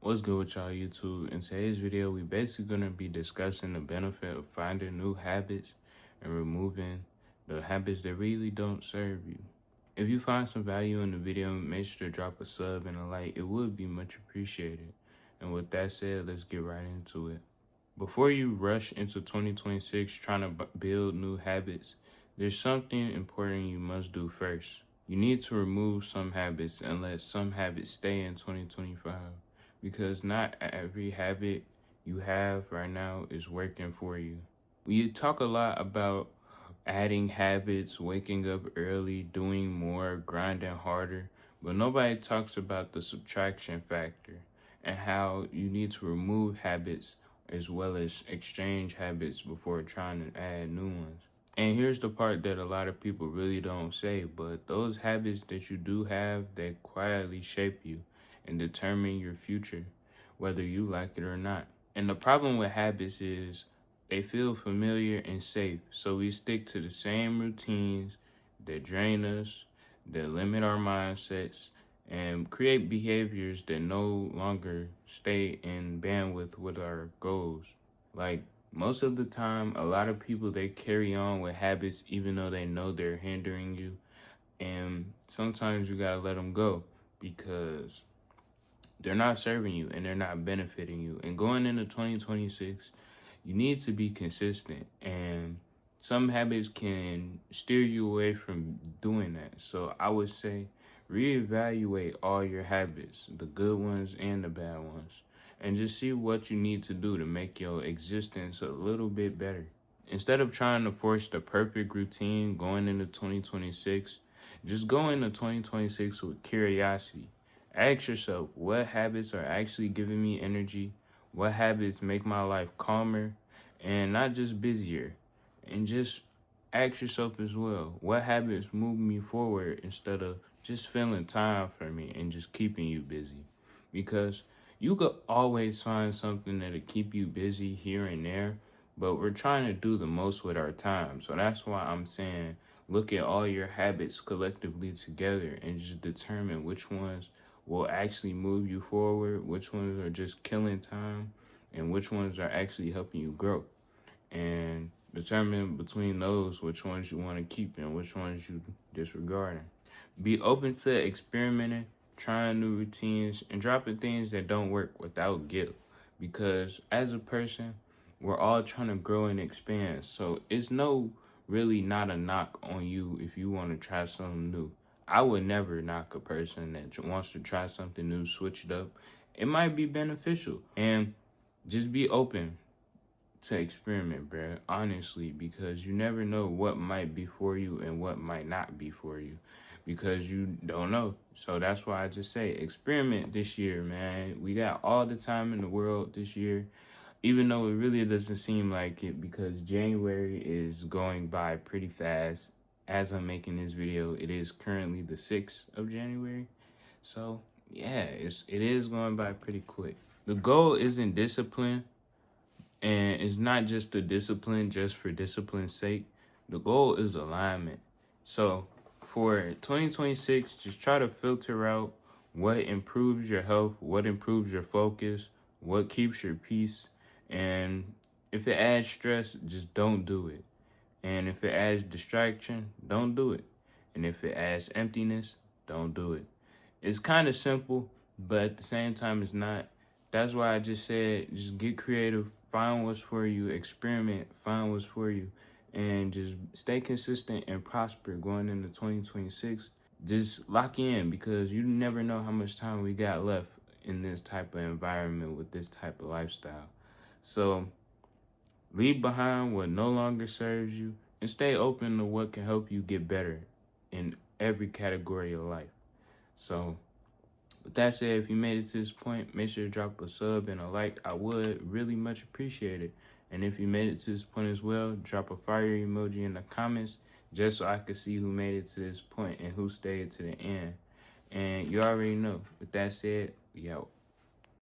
What's good with y'all YouTube? In today's video, we basically gonna be discussing the benefit of finding new habits and removing the habits that really don't serve you. If you find some value in the video, make sure to drop a sub and a like. It would be much appreciated. And with that said, let's get right into it. Before you rush into 2026 trying to build new habits, there's something important you must do first. You need to remove some habits and let some habits stay in 2025. Because not every habit you have right now is working for you. We talk a lot about adding habits, waking up early, doing more, grinding harder, but nobody talks about the subtraction factor and how you need to remove habits as well as exchange habits before trying to add new ones. And here's the part that a lot of people really don't say, but those habits that you do have, they quietly shape you and determine your future, whether you like it or not. And the problem with habits is they feel familiar and safe, so we stick to the same routines that drain us, that limit our mindsets, and create behaviors that no longer stay in bandwidth with our goals. Like, most of the time, a lot of people, they carry on with habits even though they know they're hindering you. And sometimes you gotta let them go because they're not serving you and they're not benefiting you. And going into 2026, you need to be consistent. And some habits can steer you away from doing that. So I would say reevaluate all your habits, the good ones and the bad ones, and just see what you need to do to make your existence a little bit better. Instead of trying to force the perfect routine going into 2026, just go into 2026 with curiosity. Ask yourself, what habits are actually giving me energy? What habits make my life calmer and not just busier? And just ask yourself as well, what habits move me forward instead of just filling time for me and just keeping you busy? Because you could always find something that'll keep you busy here and there, but we're trying to do the most with our time. So that's why I'm saying look at all your habits collectively together and just determine which ones will actually move you forward, which ones are just killing time, and which ones are actually helping you grow. And determine between those which ones you want to keep and which ones you disregarding. Be open to experimenting, trying new routines, and dropping things that don't work without guilt. Because as a person, we're all trying to grow and expand. So it's really not a knock on you if you want to try something new. I would never knock a person that wants to try something new, switch it up. It might be beneficial. And just be open to experiment, bruh, honestly, because you never know what might be for you and what might not be for you, because you don't know. So that's why I just say experiment this year, man. We got all the time in the world this year, even though it really doesn't seem like it, because January is going by pretty fast. As I'm making this video, it is currently the 6th of January. So yeah, it is going by pretty quick. The goal isn't discipline, and it's not just the discipline just for discipline's sake. The goal is alignment. So for 2026, just try to filter out what improves your health, what improves your focus, what keeps your peace. And if it adds stress, just don't do it. And if it adds distraction, don't do it. And if it adds emptiness, don't do it. It's kind of simple, but at the same time, it's not. That's why I just said, just get creative, find what's for you, experiment, find what's for you, and just stay consistent and prosper going into 2026. Just lock in, because you never know how much time we got left in this type of environment with this type of lifestyle. So leave behind what no longer serves you and stay open to what can help you get better in every category of life. So with that said, if you made it to this point, make sure to drop a sub and a like. I would really much appreciate it. And if you made it to this point as well, drop a fire emoji in the comments just so I could see who made it to this point and who stayed to the end. And you already know. With that said, we out.